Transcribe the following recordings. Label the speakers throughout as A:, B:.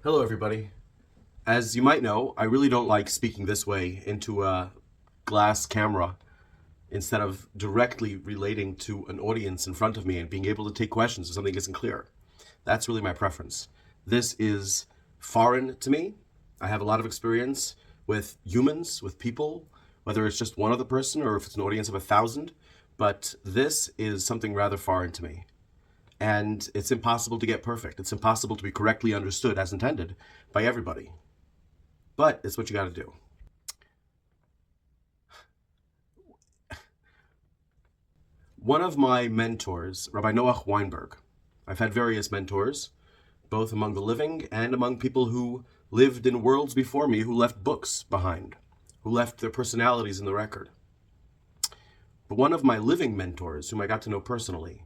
A: Hello, everybody. As you might know, I really don't like speaking this way into a glass camera instead of directly relating to an audience in front of me and being able to take questions if something isn't clear. That's really my preference. This is foreign to me. I have a lot of experience with humans, with people, whether it's just one other person or if it's an audience of 1,000, but this is something rather foreign to me. And it's impossible to get perfect. It's impossible to be correctly understood as intended by everybody. But it's what you got to do. One of my mentors, Rabbi Noach Weinberg, I've had various mentors, both among the living and among people who lived in worlds before me, who left books behind, who left their personalities in the record. But one of my living mentors, whom I got to know personally,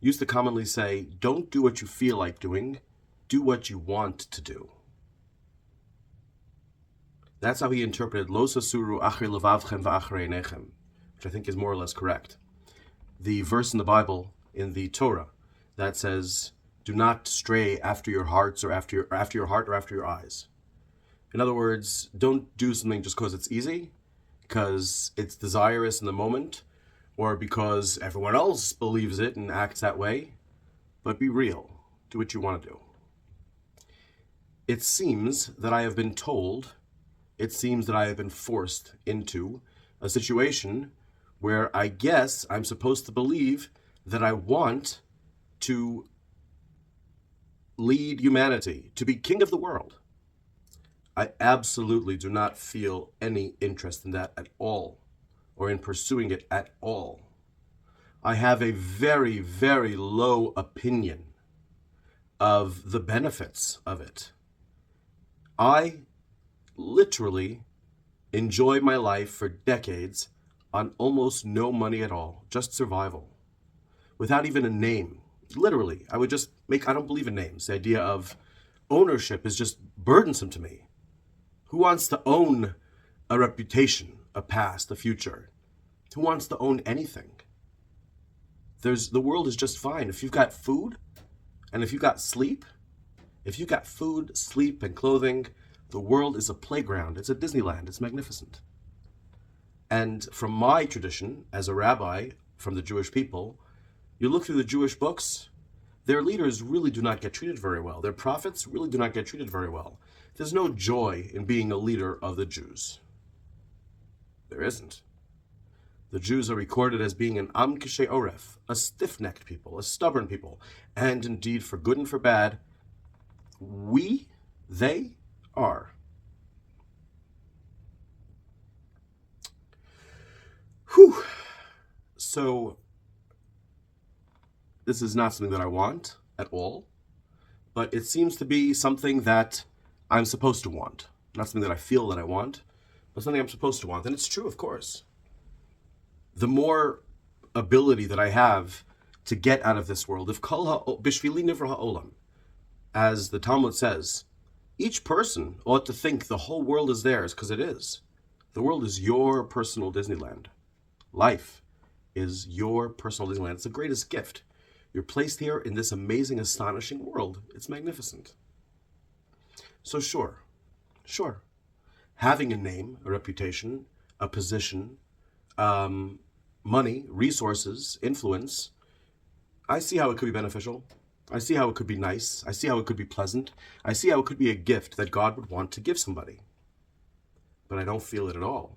A: used to commonly say, don't do what you feel like doing, do what you want to do. That's how he interpreted Lo sasuru achri levavchem va'achrei einechem, which I think is more or less correct. The verse in the Bible, in the Torah, that says, do not stray after your hearts or after your heart or after your eyes. In other words, don't do something just because it's easy, because it's desirous in the moment, or because everyone else believes it and acts that way, but be real. Do what you want to do. It seems that I have been told, it seems that I have been forced into a situation where I guess I'm supposed to believe that I want to lead humanity, to be king of the world. I absolutely do not feel any interest in that at all, or in pursuing it at all. I have a very, very low opinion of the benefits of it. I literally enjoy my life for decades on almost no money at all, just survival, without even a name. Literally, I don't believe in names. The idea of ownership is just burdensome to me. Who wants to own a reputation, a past, a future? Who wants to own anything? The world is just fine. If you've got food, and if you've got sleep, if you've got food, sleep, and clothing, the world is a playground. It's a Disneyland. It's magnificent. And from my tradition, as a rabbi from the Jewish people, you look through the Jewish books, their leaders really do not get treated very well. Their prophets really do not get treated very well. There's no joy in being a leader of the Jews. There isn't. The Jews are recorded as being an am kishei oref, a stiff-necked people, a stubborn people. And indeed, for good and for bad, they are. Whew. So, this is not something that I want at all, but it seems to be something that I'm supposed to want. Not something that I feel that I want, but something I'm supposed to want. And it's true, of course. The more ability that I have to get out of this world, if kol bishvili nivra ha'olam, as the Talmud says, each person ought to think the whole world is theirs, because it is. The world is your personal Disneyland. Life is your personal Disneyland. It's the greatest gift. You're placed here in this amazing, astonishing world. It's magnificent. So sure, having a name, a reputation, a position, money, resources, influence, I see how it could be beneficial. I see how it could be nice. I see how it could be pleasant. I see how it could be a gift that God would want to give somebody. But I don't feel it at all.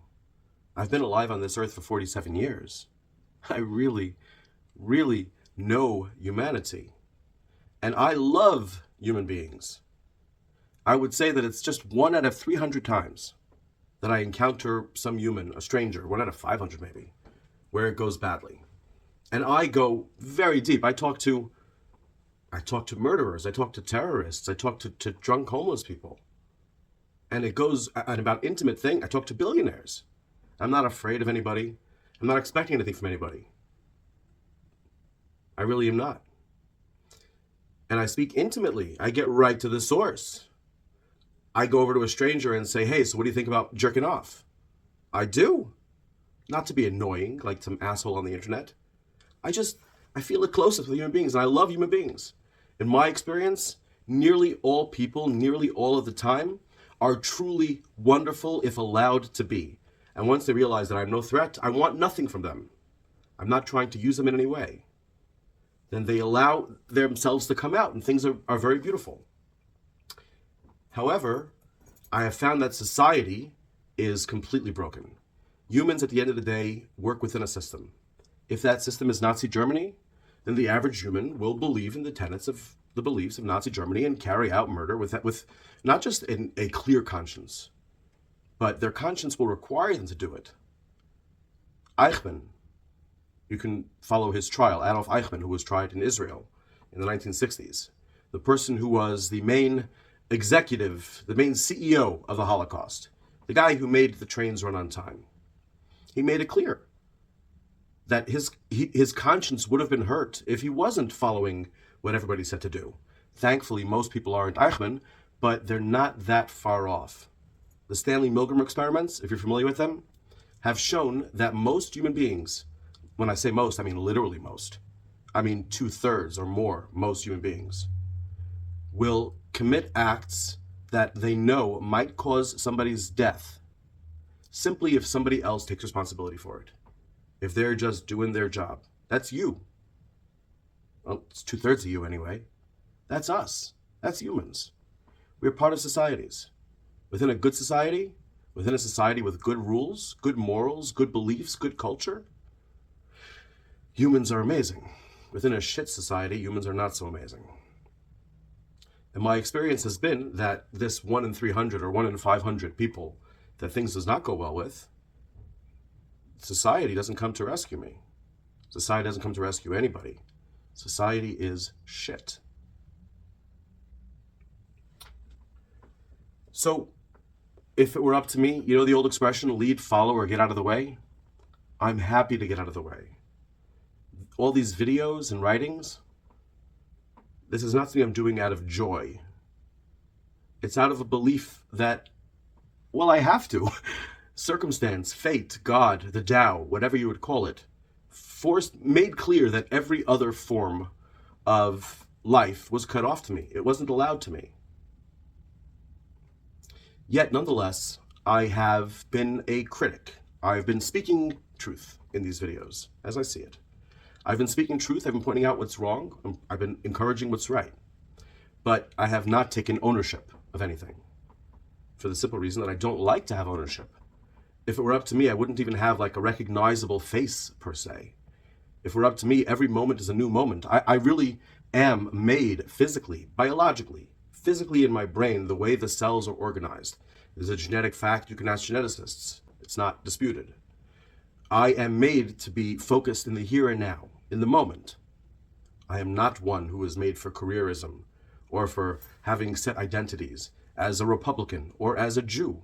A: I've been alive on this earth for 47 years. I really, really know humanity. And I love human beings. I would say that it's just 1 out of 300 times that I encounter some human, a stranger, 1 out of 500 maybe, where it goes badly. And I go very deep. I talk to murderers, I talk to terrorists, I talk to drunk homeless people. And it goes, and about intimate thing, I talk to billionaires. I'm not afraid of anybody. I'm not expecting anything from anybody. I really am not. And I speak intimately. I get right to the source. I go over to a stranger and say, hey, so what do you think about jerking off? I do. Not to be annoying, like some asshole on the internet. I feel the closest with human beings, and I love human beings. In my experience, nearly all people, nearly all of the time, are truly wonderful if allowed to be. And once they realize that I'm no threat, I want nothing from them, I'm not trying to use them in any way, then they allow themselves to come out and things are very beautiful. However, I have found that society is completely broken. Humans, at the end of the day, work within a system. If that system is Nazi Germany, then the average human will believe in the tenets of the beliefs of Nazi Germany and carry out murder with not just in a clear conscience, but their conscience will require them to do it. Eichmann, you can follow his trial, Adolf Eichmann, who was tried in Israel in the 1960s, the person who was the main executive, the main CEO of the Holocaust, the guy who made the trains run on time. He made it clear that his conscience would have been hurt if he wasn't following what everybody said to do. Thankfully, most people aren't Eichmann, but they're not that far off. The Stanley Milgram experiments, if you're familiar with them, have shown that most human beings, when I say most, I mean literally most, I mean 2/3 or more, most human beings, will commit acts that they know might cause somebody's death simply if somebody else takes responsibility for it. If they're just doing their job. That's you. Well, it's 2/3 of you anyway. That's us. That's humans. We're part of societies. Within a good society, within a society with good rules, good morals, good beliefs, good culture, humans are amazing. Within a shit society, humans are not so amazing. And my experience has been that this 1 in 300 or 1 in 500 people that things does not go well with, society doesn't come to rescue me. Society doesn't come to rescue anybody. Society is shit. So, if it were up to me, you know the old expression, lead, follow, or get out of the way? I'm happy to get out of the way. All these videos and writings, this is not something I'm doing out of joy. It's out of a belief that, well, I have to. Circumstance, fate, God, the Tao, whatever you would call it, made clear that every other form of life was cut off to me. It wasn't allowed to me. Yet, nonetheless, I have been a critic. I've been speaking truth in these videos, as I see it. I've been speaking truth. I've been pointing out what's wrong. I've been encouraging what's right. But I have not taken ownership of anything, for the simple reason that I don't like to have ownership. If it were up to me, I wouldn't even have like a recognizable face, per se. If it were up to me, every moment is a new moment. I really am made physically, biologically, physically in my brain, the way the cells are organized. There's a genetic fact. You can ask geneticists. It's not disputed. I am made to be focused in the here and now, in the moment. I am not one who is made for careerism or for having set identities as a Republican or as a Jew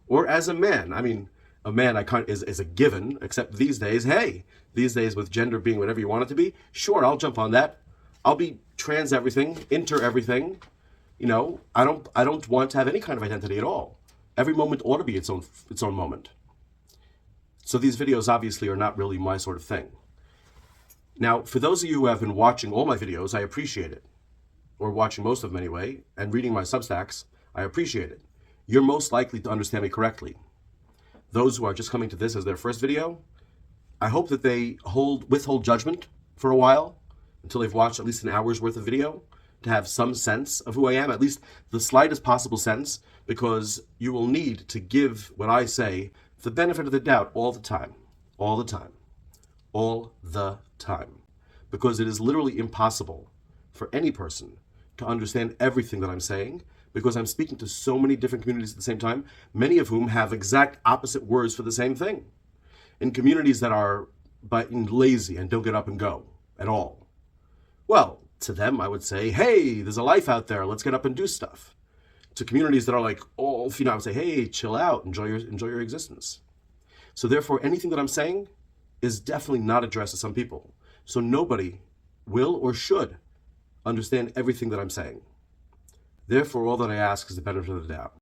A: or as a man. I mean, a man is a given, except these days, hey, these days with gender being whatever you want it to be, sure, I'll jump on that. I'll be trans everything, inter everything. You know, I don't want to have any kind of identity at all. Every moment ought to be its own moment. So these videos obviously are not really my sort of thing. Now, for those of you who have been watching all my videos, I appreciate it. Or watching most of them anyway, and reading my Substacks, I appreciate it. You're most likely to understand me correctly. Those who are just coming to this as their first video, I hope that they withhold judgment for a while, until they've watched at least an hour's worth of video, to have some sense of who I am, at least the slightest possible sense, because you will need to give what I say the benefit of the doubt all the time, all the time, all the time. Because it is literally impossible for any person to understand everything that I'm saying, because I'm speaking to so many different communities at the same time, many of whom have exact opposite words for the same thing. In communities that are lazy and don't get up and go at all. Well, to them, I would say, hey, there's a life out there. Let's get up and do stuff. To communities that are like, oh, I would say, hey, chill out, enjoy your existence. So therefore, anything that I'm saying is definitely not addressed to some people. So nobody will or should understand everything that I'm saying. Therefore, all that I ask is the benefit of the doubt.